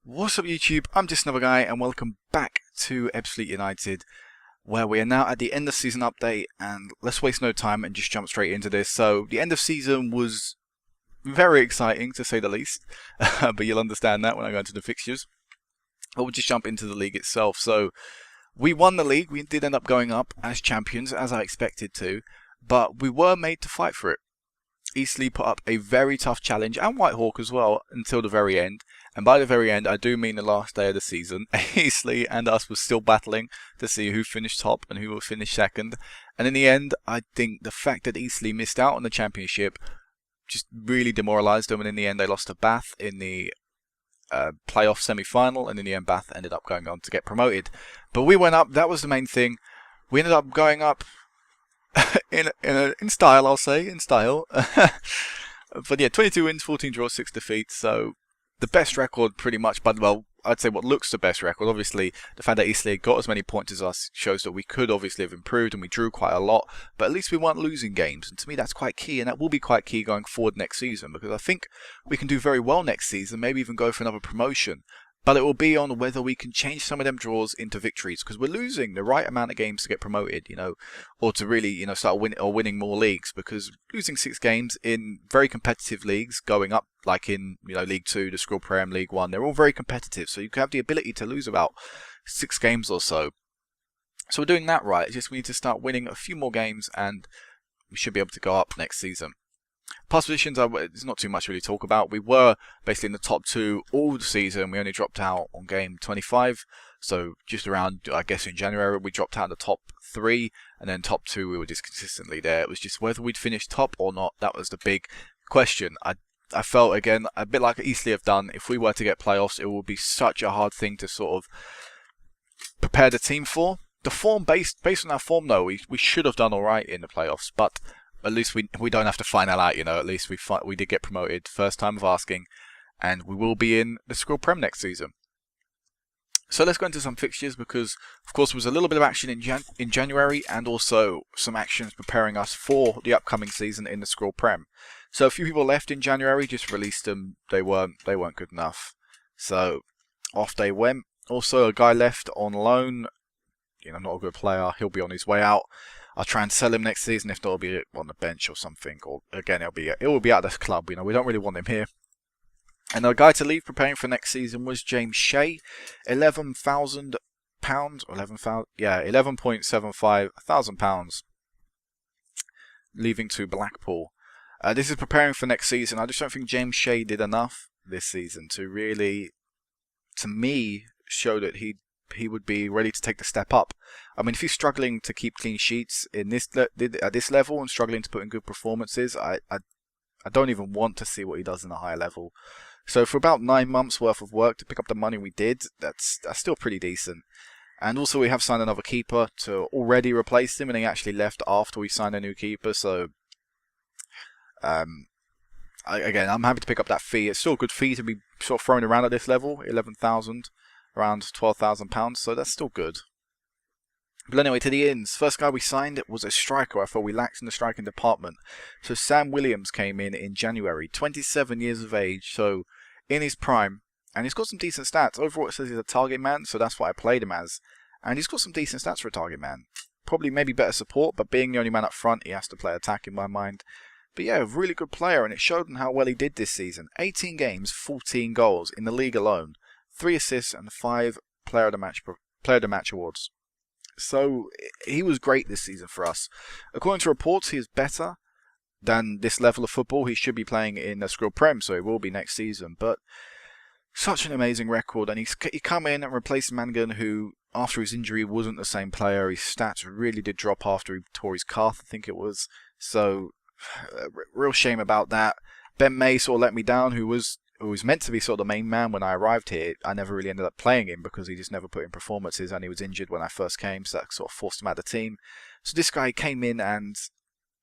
What's up YouTube, I'm just another guy and welcome back to Ebbsfleet United, where we are now at the end of season update, and let's waste no time and just jump straight into this. So the end of season was very exciting to say the least, but you'll understand that when I go into the fixtures. But we'll just jump into the league itself. So we won the league, we did end up going up as champions as I expected to, but we were made to fight for it. Eastleigh put up a very tough challenge, and Whitehawk as well, until the very end. And by the very end, I do mean the last day of the season. Eastleigh and us were still battling to see who finished top and who will finish second. And in the end, I think the fact that Eastleigh missed out on the championship just really demoralised them. And in the end, they lost to Bath in the playoff semi-final. And in the end, Bath ended up going on to get promoted. But we went up. That was the main thing. We ended up going up in style, I'll say, in style. But yeah, 22 wins, 14 draws, 6 defeats. So the best record pretty much, but well, I'd say what looks the best record. Obviously, the fact that Eastleigh got as many points as us shows that we could obviously have improved, and we drew quite a lot, but at least we weren't losing games. And to me, that's quite key, and that will be quite key going forward next season, because I think we can do very well next season, maybe even go for another promotion. But it will be on whether we can change some of them draws into victories, because we're losing the right amount of games to get promoted, or to really, start winning more leagues. Because losing 6 games in very competitive leagues, going up like in League 2, the Skrill Prem, League 1, they're all very competitive. So you have the ability to lose about 6 games or so. So we're doing that right. It's just we need to start winning a few more games, and we should be able to go up next season. Past positions, there's not too much to really talk about. We were basically in the top 2 all the season. We only dropped out on game 25. So just around, I guess in January, we dropped out in the top 3. And then top 2, we were just consistently there. It was just whether we'd finish top or not. That was the big question. I felt, again, a bit like Eastleigh have done. If we were to get playoffs, it would be such a hard thing to sort of prepare the team for. The form, based on our form, though, we should have done all right in the playoffs. But at least we don't have to find that out, At least we did get promoted, first time of asking, and we will be in the Skrill Prem next season. So let's go into some fixtures, because of course there was a little bit of action in January, and also some actions preparing us for the upcoming season in the Skrill Prem. So a few people left in January, just released them. They weren't good enough, so off they went. Also, a guy left on loan. Not a good player. He'll be on his way out. I'll try and sell him next season. If not, he'll be on the bench or something. Or again, it will be out of the club. We don't really want him here. And the guy to leave, preparing for next season, was James Shea, £11,000 or 11,000. Yeah, £11.75,000, leaving to Blackpool. This is preparing for next season. I just don't think James Shea did enough this season to really, to me, show that he would be ready to take the step up. I mean, if he's struggling to keep clean sheets at this level and struggling to put in good performances, I don't even want to see what he does in a higher level. So for about 9 months worth of work to pick up the money we did, that's still pretty decent. And also we have signed another keeper to already replace him, and he actually left after we signed a new keeper. So again, I'm happy to pick up that fee. It's still a good fee to be sort of thrown around at this level, 11,000. Around £12,000, so that's still good. But anyway, to the ins. First guy we signed was a striker. I thought we lacked in the striking department. So Sam Williams came in January, 27 years of age, so in his prime, and he's got some decent stats. Overall, it says he's a target man, so that's what I played him as. And he's got some decent stats for a target man. Probably maybe better support, but being the only man up front, he has to play attack in my mind. But yeah, a really good player, and it showed him how well he did this season. 18 games, 14 goals in the league alone. 3 assists and 5 player of the match awards. So he was great this season for us. According to reports, he is better than this level of football. He should be playing in the Skrill Prem, so he will be next season. But such an amazing record, and he come in and replaced Mangan, who after his injury wasn't the same player. His stats really did drop after he tore his calf, I think it was. So real shame about that. Ben May sort of let me down, who was meant to be sort of the main man when I arrived here. I never really ended up playing him because he just never put in performances, and he was injured when I first came, so that sort of forced him out of the team. So this guy came in and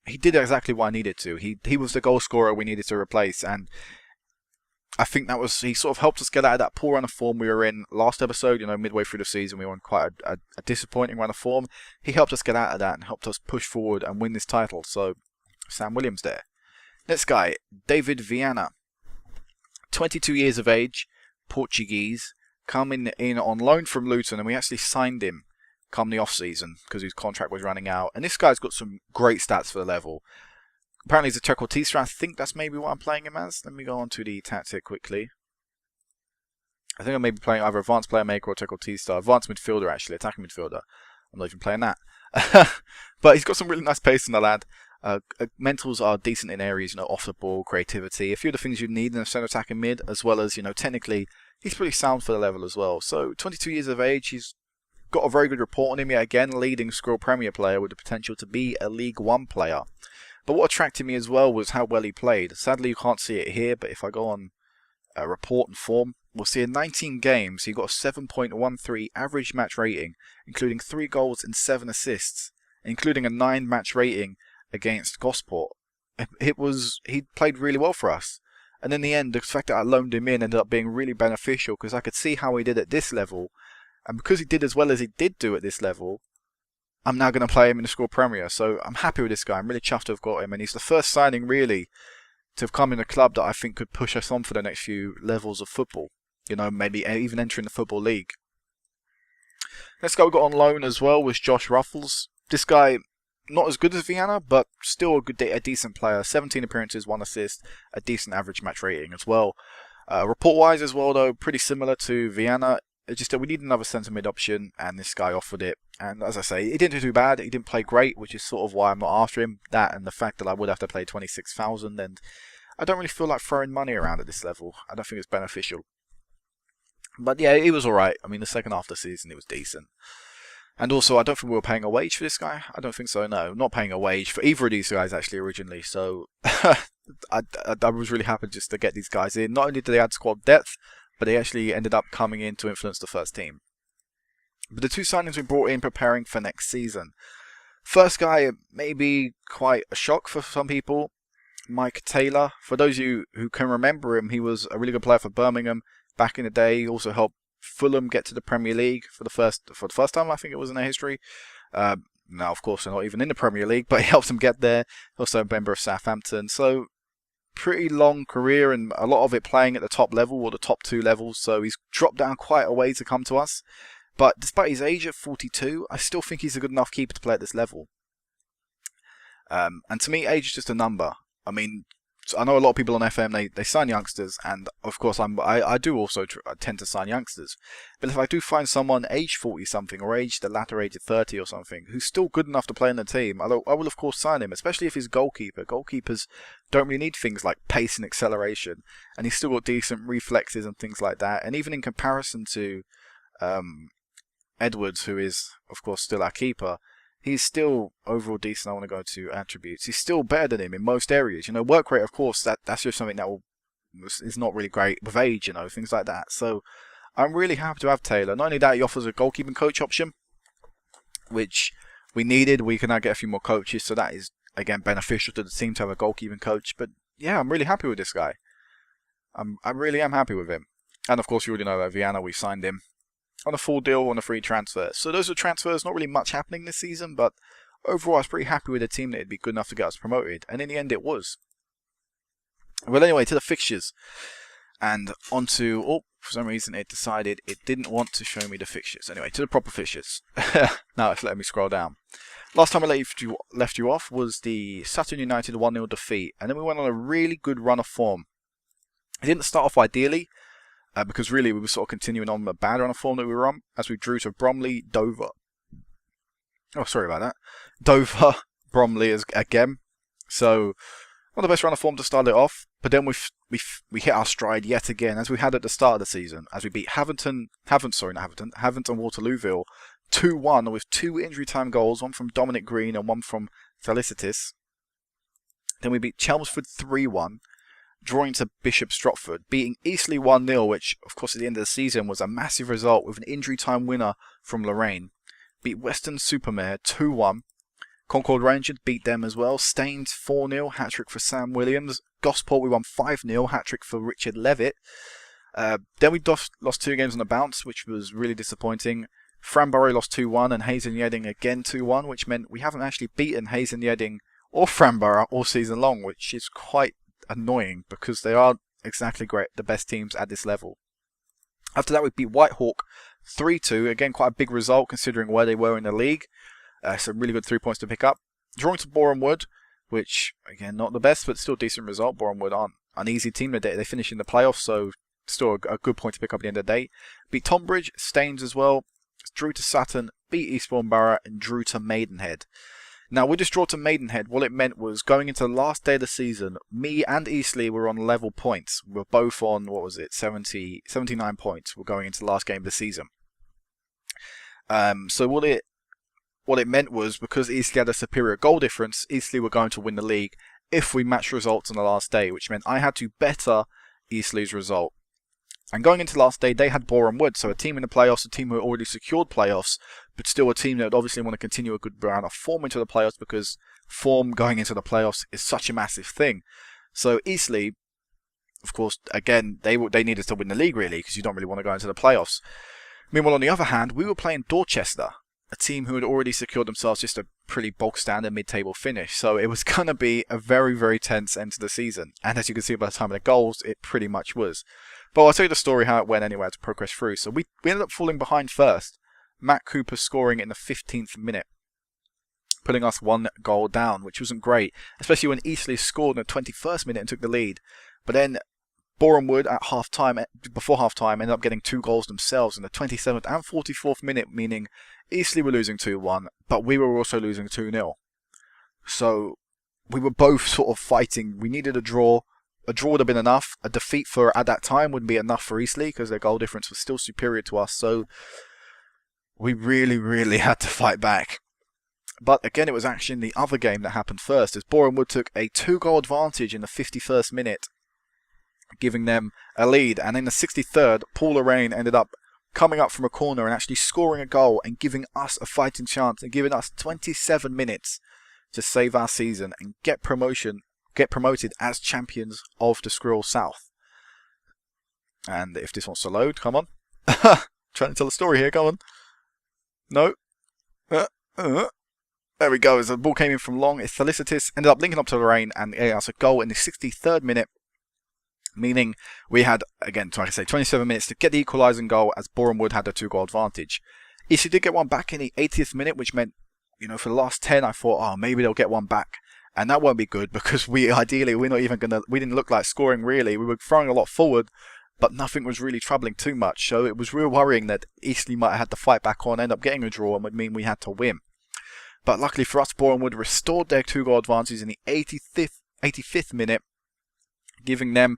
he did exactly what I needed to. He was the goal scorer we needed to replace, and I think he sort of helped us get out of that poor run of form we were in last episode. Midway through the season we were on quite a disappointing run of form. He helped us get out of that and helped us push forward and win this title. So Sam Williams there. Next guy, David Viana. 22 years of age, Portuguese, coming in on loan from Luton, and we actually signed him come the off-season because his contract was running out. And this guy's got some great stats for the level. Apparently he's a trequartista. I think that's maybe what I'm playing him as. Let me go on to the tactic quickly. I think I may be playing either advanced player maker or trequartista. Advanced midfielder, actually, attacking midfielder. I'm not even playing that. But he's got some really nice pace in the lad. Mentals are decent in areas, off the ball, creativity, a few of the things you need in a centre attacking mid, as well as, technically, he's pretty sound for the level as well. So, 22 years of age, he's got a very good report on him, yet again, leading Skrill Premier player with the potential to be a League One player. But what attracted me as well was how well he played. Sadly, you can't see it here, but if I go on report and form, we'll see in 19 games, he got a 7.13 average match rating, including 3 goals and 7 assists, including a 9 match rating against Gosport. He played really well for us. And in the end, the fact that I loaned him in ended up being really beneficial because I could see how he did at this level. And because he did as well as he did do at this level, I'm now going to play him in the Skrill Premier. So I'm happy with this guy. I'm really chuffed to have got him. And he's the first signing really to have come in a club that I think could push us on for the next few levels of football. Maybe even entering the Football League. Next guy we got on loan as well was Josh Ruffles. This guy, not as good as Viana, but still a decent player. 17 appearances, 1 assist, a decent average match rating as well. Report-wise as well, though, pretty similar to Viana. It's just that we need another centre mid option, and this guy offered it. And as I say, he didn't do too bad. He didn't play great, which is sort of why I'm not after him. That and the fact that I would have to play 26,000, and I don't really feel like throwing money around at this level. I don't think it's beneficial. But yeah, he was alright. I mean, the second half of the season, it was decent. And also, I don't think we were paying a wage for this guy. I don't think so, no. Not paying a wage for either of these guys, actually, originally. So, I was really happy just to get these guys in. Not only did they add squad depth, but they actually ended up coming in to influence the first team. But the 2 signings we brought in preparing for next season. First guy, maybe quite a shock for some people. Mike Taylor. For those of you who can remember him, he was a really good player for Birmingham back in the day. He also helped Fulham get to the Premier League for the first time, I think it was in their history. Now, of course, they're not even in the Premier League, but he helped them get there. Also a member of Southampton. So, pretty long career and a lot of it playing at the top level or the top 2 levels. So, he's dropped down quite a way to come to us. But despite his age at 42, I still think he's a good enough keeper to play at this level. And to me, age is just a number. I mean, I know a lot of people on FM, they sign youngsters, and of course I do also tend to sign youngsters. But if I do find someone age 40-something or the latter age of 30 or something, who's still good enough to play in the team, I will of course sign him, especially if he's goalkeeper. Goalkeepers don't really need things like pace and acceleration, and he's still got decent reflexes and things like that. And even in comparison to Edwards, who is of course still our keeper, he's still overall decent. I want to go to attributes. He's still better than him in most areas. Work rate, of course, that's just something that is not really great with age, things like that. So I'm really happy to have Taylor. Not only that, he offers a goalkeeping coach option, which we needed. We can now get a few more coaches, so that is, again, beneficial to the team to have a goalkeeping coach. But yeah, I'm really happy with this guy. I really am happy with him. And of course, you already know that Viana, we signed him on a full deal on a free transfer. So those are transfers, not really much happening this season, but overall I was pretty happy with the team that it'd be good enough to get us promoted, and in the end it was. Well, anyway, to the fixtures, and onto, for some reason it decided it didn't want to show me the fixtures. Anyway, to the proper fixtures. Now it's letting me scroll down. Last time I left you off was the Sutton United 1-0 defeat, and then we went on a really good run of form. It didn't start off ideally, because really we were sort of continuing on the bad run of form that we were on, as we drew to Bromley, Dover. Oh, sorry about that. Dover, Bromley again. So, not the best run of form to start it off, but then we hit our stride yet again, as we had at the start of the season, as we beat Havant and Waterlooville 2-1 with 2 injury time goals, one from Dominic Green and one from Felicitas. Then we beat Chelmsford 3-1. Drawing to Bishop Stropford, beating Eastleigh 1-0, which, of course, at the end of the season was a massive result with an injury time winner from Lorraine. Beat Western Supermare 2-1. Concord Rangers beat them as well. Staines 4-0, hat-trick for Sam Williams. Gosport we won 5-0, hat-trick for Richard Levitt. Then we lost 2 games on the bounce, which was really disappointing. Franborough lost 2-1 and Hayes and Yedding again 2-1, which meant we haven't actually beaten Hayes and Yedding or Franborough all season long, which is quite annoying because they are exactly the best teams at this level. After that, we beat Whitehawk 3-2. Again, quite a big result considering where they were in the league. So really good 3 points to pick up. Drawing to Boreham Wood, which, again, not the best, but still a decent result. Boreham Wood aren't an easy team. They finish in the playoffs, so still a good point to pick up at the end of the day. Beat Tonbridge, Staines as well. Drew to Sutton, beat Eastbourne Borough, and drew to Maidenhead. Now, with this draw to Maidenhead, what it meant was going into the last day of the season, me and Eastleigh were on level points. We were both on, 79 points. We're going into the last game of the season. So what it meant was, because Eastleigh had a superior goal difference, Eastleigh were going to win the league if we matched results on the last day, which meant I had to better Eastleigh's result. And going into the last day, they had Boreham Wood, so a team in the playoffs, a team who had already secured playoffs, but still a team that would obviously want to continue a good run of form into the playoffs, because form going into the playoffs is such a massive thing. So Eastleigh, of course, again, they needed to win the league really, because you don't really want to go into the playoffs. Meanwhile, on the other hand, we were playing Dorchester, a team who had already secured themselves just a pretty bog standard mid-table finish. So it was going to be a very, very tense end to the season. And as you can see by the time of the goals, it pretty much was. But I'll tell you the story how it went anyway to progress through. So we ended up falling behind first. Matt Cooper scoring in the 15th minute, putting us 1 goal down, which wasn't great, especially when Eastleigh scored in the 21st minute and took the lead. But then Boreham Wood at before half-time, ended up getting 2 goals themselves in the 27th and 44th minute, meaning Eastleigh were losing 2-1, but we were also losing 2-0. So we were both sort of fighting. We needed a draw. A draw would have been enough. A defeat at that time would be enough for Eastleigh because their goal difference was still superior to us. So we really, really had to fight back. But again, it was actually in the other game that happened first, as Boreham Wood took a 2-goal advantage in the 51st minute, giving them a lead. And in the 63rd, Paul Lorraine ended up coming up from a corner and actually scoring a goal and giving us a fighting chance and giving us 27 minutes to save our season and get promoted as champions of the Skrill South. And if this wants to load, come on. Trying to tell a story here, come on. No. There we go. As the ball came in from long, it's Felicitas, ended up linking up to Lorraine and getting us a goal in the 63rd minute. Meaning we had, again, like I say, 27 minutes to get the equalising goal as Boreham Wood had a 2-goal advantage. Eastleigh did get one back in the 80th minute, which meant, for the last 10, I thought, oh, maybe they'll get one back. And that won't be good because we didn't look like scoring really. We were throwing a lot forward, but nothing was really troubling too much. So it was real worrying that Eastleigh might have had to fight back on, end up getting a draw, and would mean we had to win. But luckily for us, Boreham Wood restored their 2-goal advantage in the 85th minute, giving them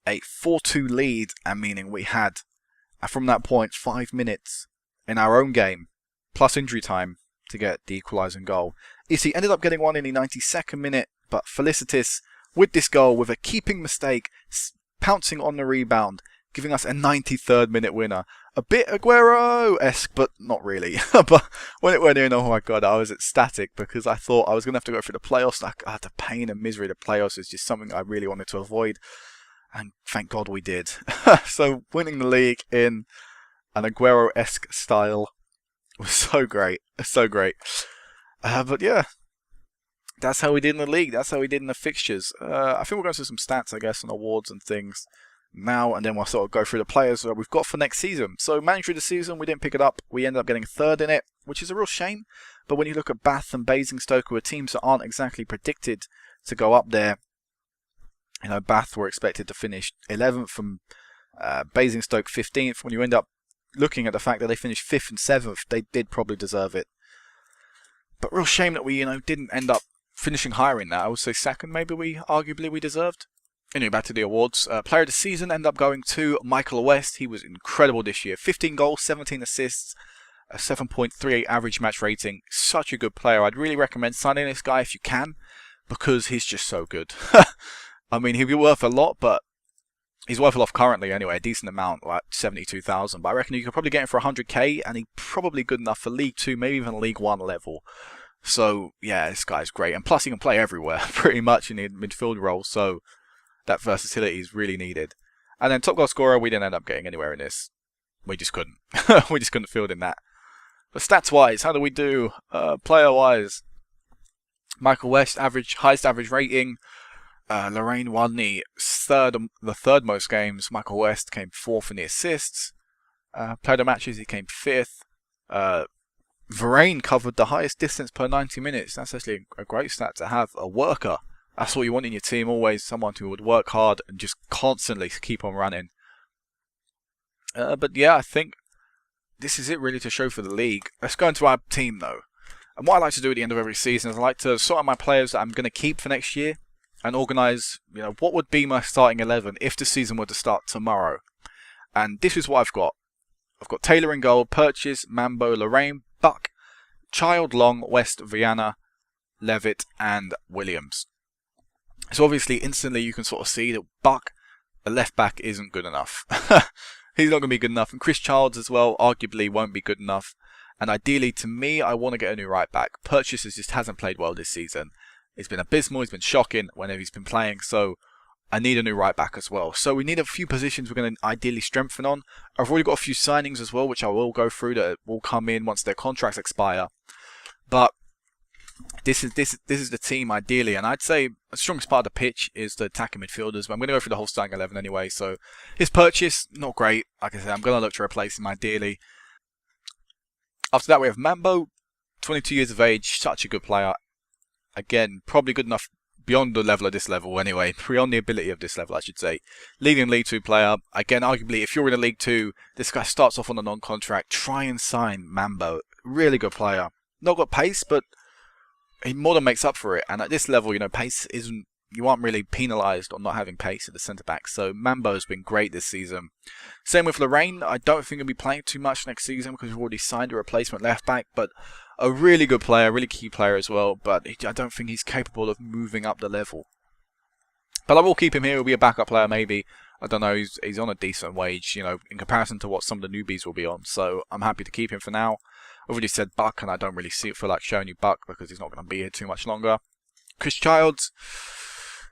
a 4-2 lead, and meaning we had, from that point, 5 minutes in our own game, plus injury time, to get the equalising goal. Eastleigh ended up getting one in the 92nd minute, but Felicitas, with this goal, with a keeping mistake, pouncing on the rebound, giving us a 93rd minute winner. A bit Aguero-esque, but not really. But when it went in, oh my god, I was ecstatic because I thought I was going to have to go through the playoffs. The pain and misery of the playoffs is just something I really wanted to avoid. And thank God we did. So winning the league in an Aguero-esque style was so great. So great. But yeah, that's how we did in the league. That's how we did in the fixtures. I think we're going to see some stats, I guess, and awards and things now. And then we'll sort of go through the players we've got for next season. So manager of the season, we didn't pick it up. We ended up getting 3rd in it, which is a real shame. But when you look at Bath and Basingstoke, who are teams that aren't exactly predicted to go up there, Bath were expected to finish 11th from Basingstoke 15th. When you end up looking at the fact that they finished 5th and 7th, they did probably deserve it. But real shame that we, didn't end up finishing higher in that. I would say 2nd, maybe arguably we deserved. Anyway, back to the awards. Player of the season ended up going to Michael West. He was incredible this year. 15 goals, 17 assists, a 7.38 average match rating. Such a good player. I'd really recommend signing this guy if you can, because he's just so good. I mean, he'd be worth a lot, but he's worth a lot currently anyway, a decent amount, like 72,000. But I reckon you could probably get him for 100k, and he's probably good enough for League 2, maybe even League 1 level. So, yeah, this guy's great. And plus, he can play everywhere, pretty much, in the midfield role. So, that versatility is really needed. And then top goal scorer, we didn't end up getting anywhere in this. We just couldn't. We just couldn't field in that. But stats-wise, how do we do? Player-wise, Michael West, highest average rating. Lorraine won the third most games. Michael West came 4th in the assists. Player of the matches, he came 5th. Varane covered the highest distance per 90 minutes. That's actually a great stat to have. A worker. That's what you want in your team, always someone who would work hard and just constantly keep on running. But yeah, I think this is it really to show for the league. Let's go into our team though. And what I like to do at the end of every season is I like to sort out my players that I'm going to keep for next year and organise, what would be my starting 11 if the season were to start tomorrow. And this is what I've got. I've got Taylor in goal, Purchase, Mambo, Lorraine, Buck, Child, Long, West, Viana, Levitt and Williams. So obviously instantly you can sort of see that Buck, the left back, isn't good enough. He's not going to be good enough. And Chris Childs as well arguably won't be good enough. And ideally to me I want to get a new right back. Purchase just hasn't played well this season. It's been abysmal, he's been shocking whenever he's been playing. So I need a new right back as well. So we need a few positions we're going to ideally strengthen on. I've already got a few signings as well, which I will go through that will come in once their contracts expire. But this is the team ideally, and I'd say the strongest part of the pitch is the attacking midfielders. But I'm going to go through the whole starting 11 anyway. So his Purchase, not great. Like I said, I'm going to look to replace him ideally. After that we have Mambo, 22 years of age, such a good player. Again, probably good enough beyond the level of this level anyway, beyond the ability of this level I should say. Leading League 2 player, again arguably if you're in a League 2, this guy starts off on a non-contract, try and sign Mambo. Really good player. Not got pace, but he more than makes up for it, and at this level, pace isn't, you aren't really penalised on not having pace at the centre-back, so Mambo's been great this season. Same with Lorraine, I don't think he'll be playing too much next season because we've already signed a replacement left-back, but a really good player, really key player as well, but I don't think he's capable of moving up the level. But I will keep him here, he'll be a backup player maybe. I don't know, he's on a decent wage, in comparison to what some of the newbies will be on, so I'm happy to keep him for now. I've already said Buck, and I don't really feel like showing you Buck because he's not going to be here too much longer. Chris Childs,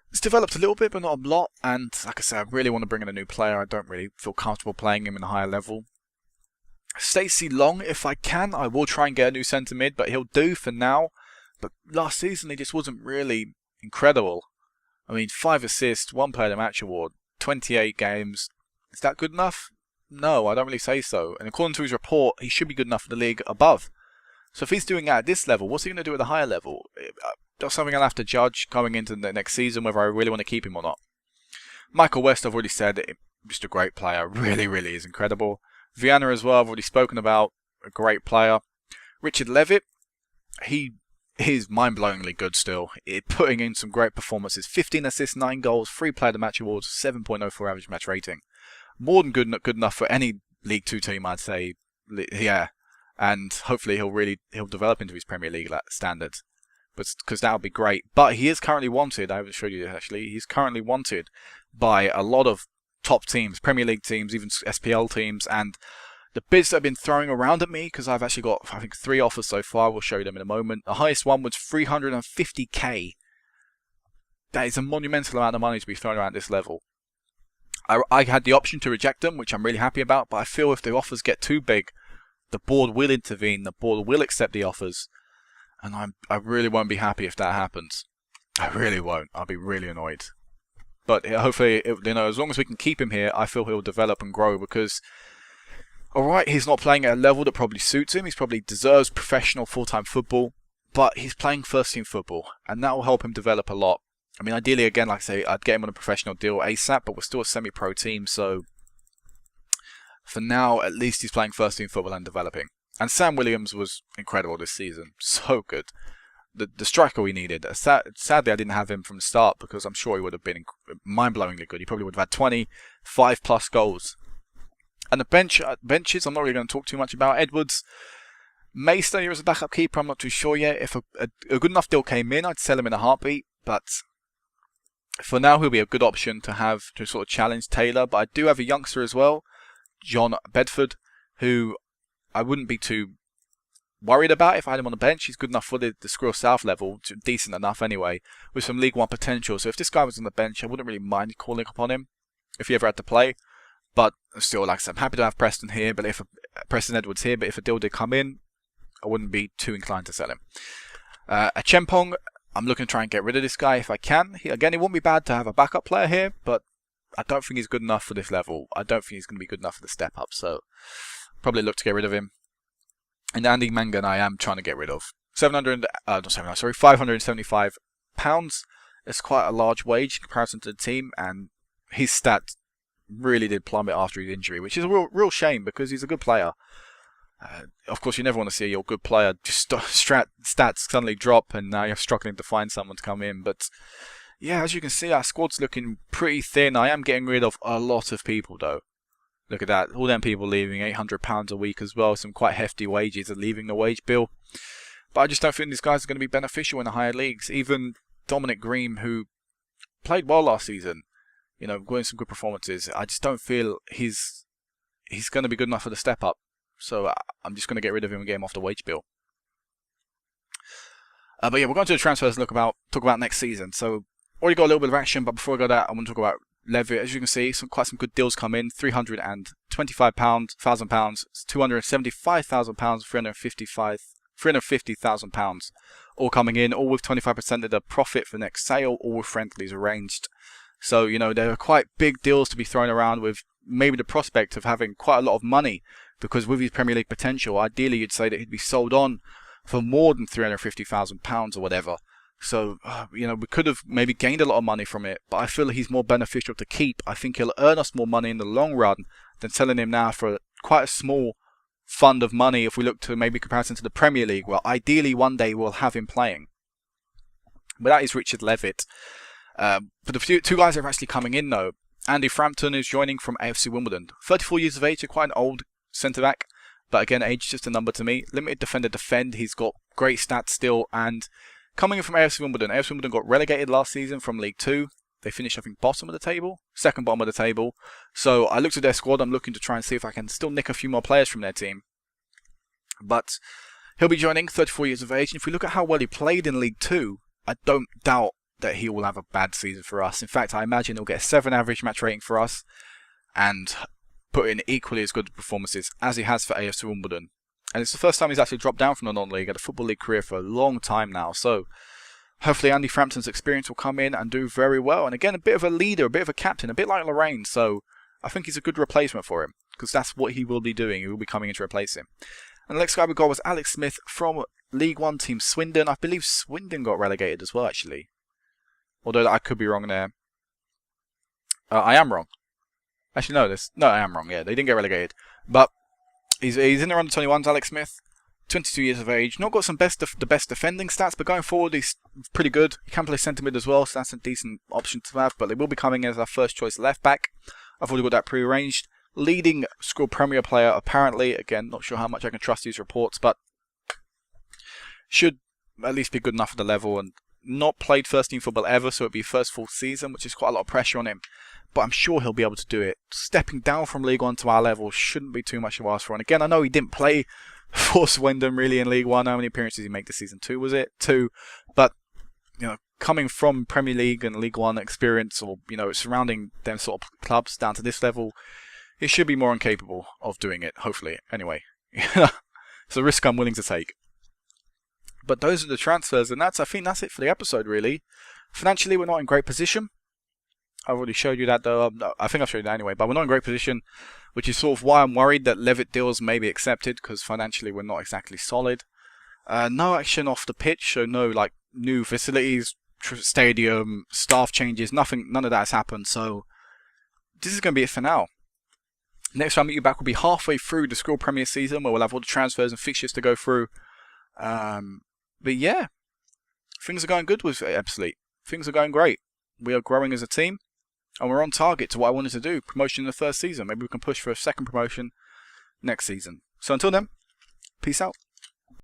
it's developed a little bit, but not a lot, and like I said, I really want to bring in a new player. I don't really feel comfortable playing him in a higher level. Stacey Long, if I can, I will try and get a new centre mid, but he'll do for now. But last season he just wasn't really incredible. I mean, 5 assists, 1 player of the match award, 28 games. Is that good enough? No, I don't really say so. And according to his report, he should be good enough for the league above. So if he's doing that at this level, what's he going to do at the higher level? That's something I'll have to judge going into the next season, whether I really want to keep him or not. Michael West, I've already said, just a great player. Really, really is incredible. Viana as well, I've already spoken about. A great player. Richard Levitt, he is mind-blowingly good still. Putting in some great performances. 15 assists, 9 goals, 3 player of the match awards, 7.04 average match rating. More than good enough for any League 2 team, I'd say. Yeah. And hopefully he'll develop into his Premier League standards. Because that would be great. But he is currently wanted, I haven't showed you this actually, he's currently wanted by a lot of top teams, Premier League teams, even SPL teams, and the bids that have been throwing around at me, because I've actually got, I think, 3 offers so far, we'll show you them in a moment. The highest one was 350k. That is a monumental amount of money to be thrown around this level. I had the option to reject them, which I'm really happy about, but I feel if the offers get too big, the board will intervene, the board will accept the offers, and I really won't be happy if that happens. I really won't. I'll be really annoyed. But hopefully, as long as we can keep him here, I feel he'll develop and grow because, alright, he's not playing at a level that probably suits him. He probably deserves professional full-time football, but he's playing first-team football, and that will help him develop a lot. I mean, ideally, again, like I say, I'd get him on a professional deal ASAP, but we're still a semi-pro team, so for now, at least he's playing first-team football and developing. And Sam Williams was incredible this season. So good. The striker we needed. Sadly, I didn't have him from the start because I'm sure he would have been mind-blowingly good. He probably would have had 25-plus goals. And the benches, I'm not really going to talk too much about. Edwards may stay here as a backup keeper. I'm not too sure yet. If a good enough deal came in, I'd sell him in a heartbeat. But for now, he'll be a good option to have to sort of challenge Taylor. But I do have a youngster as well, John Bedford, who I wouldn't be too worried about if I had him on the bench. He's good enough for the Skrill South level, decent enough anyway, with some League 1 potential. So if this guy was on the bench, I wouldn't really mind calling upon him if he ever had to play. But still, like I said, I'm happy to have Preston here, but if Preston Edwards here, but if a deal did come in, I wouldn't be too inclined to sell him. A Chempong, I'm looking to try and get rid of this guy if I can. Again, it wouldn't be bad to have a backup player here, but I don't think he's good enough for this level. I don't think he's going to be good enough for the step up. So probably look to get rid of him. And Andy Mangan, I am trying to get rid of. £575. It's quite a large wage in comparison to the team, and his stats really did plummet after his injury, which is a real shame because he's a good player. Of course, you never want to see your good player just stats suddenly drop, and now you're struggling to find someone to come in. But yeah, as you can see, our squad's looking pretty thin. I am getting rid of a lot of people, though. Look at that. All them people leaving £800 a week as well. Some quite hefty wages are leaving the wage bill. But I just don't think these guys are going to be beneficial in the higher leagues. Even Dominic Green, who played well last season, you know, going some good performances, I just don't feel he's going to be good enough for the step up. So I'm just going to get rid of him and get him off the wage bill. But yeah, we're going to the transfers and talk about next season. So already got a little bit of action, but before I go that, I want to talk about Levitt. As you can see, quite some good deals come in. £325,000, £275,000, £350,000, all coming in, all with 25% of the profit for next sale, all with friendlies arranged. So, you know, there are quite big deals to be thrown around with maybe the prospect of having quite a lot of money, because with his Premier League potential, ideally you'd say that he'd be sold on for more than £350,000 or whatever. So, you know, we could have maybe gained a lot of money from it, but I feel he's more beneficial to keep. I think he'll earn us more money in the long run than selling him now for quite a small fund of money if we look to maybe comparison to the Premier League, where ideally one day we'll have him playing. But that is Richard Levitt. But the two guys that are actually coming in, though, Andy Frampton is joining from AFC Wimbledon. 34 years of age, so quite an old centre-back. But again, age is just a number to me. Limited defender defend, he's got great stats still. And coming in from AFC Wimbledon got relegated last season from League 2. They finished, I think, bottom of the table, second bottom of the table. So I looked at their squad. I'm looking to try and see if I can still nick a few more players from their team. But he'll be joining, 34 years of age. And if we look at how well he played in League 2, I don't doubt that he will have a bad season for us. In fact, I imagine he'll get a 7 average match rating for us and put in equally as good performances as he has for AFC Wimbledon. And it's the first time he's actually dropped down from the non-league. Had a Football League career for a long time now. So hopefully Andy Frampton's experience will come in and do very well. And again, a bit of a leader, a bit of a captain, a bit like Lorraine. So I think he's a good replacement for him, because that's what he will be doing. He will be coming in to replace him. And the next guy we got was Alex Smith from League 1 team Swindon. I believe Swindon got relegated as well, actually. Although I could be wrong there. I am wrong. Actually, no, I am wrong. Yeah, they didn't get relegated. But he's in the under-21s, Alex Smith. 22 years of age. Not got some the best defending stats, but going forward he's pretty good. He can play centre mid as well, so that's a decent option to have. But they will be coming in as our first choice left back. I've already got that pre-arranged. Leading Skrill Premier player, apparently. Again, not sure how much I can trust these reports, but should at least be good enough for the level. And not played first team football ever, so it'd be first full season, which is quite a lot of pressure on him. But I'm sure he'll be able to do it. Stepping down from League 1 to our level shouldn't be too much to ask for. And again, I know he didn't play for Swindon really in League 1. How many appearances did he make this season? 2, was it? 2. But, you know, coming from Premier League and League 1 experience, or, you know, surrounding them sort of clubs down to this level, he should be more incapable of doing it, hopefully. Anyway, it's a risk I'm willing to take. But those are the transfers, and I think that's it for the episode, really. Financially, we're not in great position. I've already showed you that, though. I think I've showed you that anyway, but we're not in great position, which is sort of why I'm worried that Levitt deals may be accepted, because financially we're not exactly solid. No action off the pitch, so no like new facilities, stadium, staff changes, none of that has happened, so this is going to be it for now. Next time I meet you back will be halfway through the Skrill Premier season, where we'll have all the transfers and fixtures to go through. But yeah, things are going good with Ebbsfleet. Things are going great. We are growing as a team, and we're on target to what I wanted to do, promotion in the first season. Maybe we can push for a second promotion next season. So until then, peace out.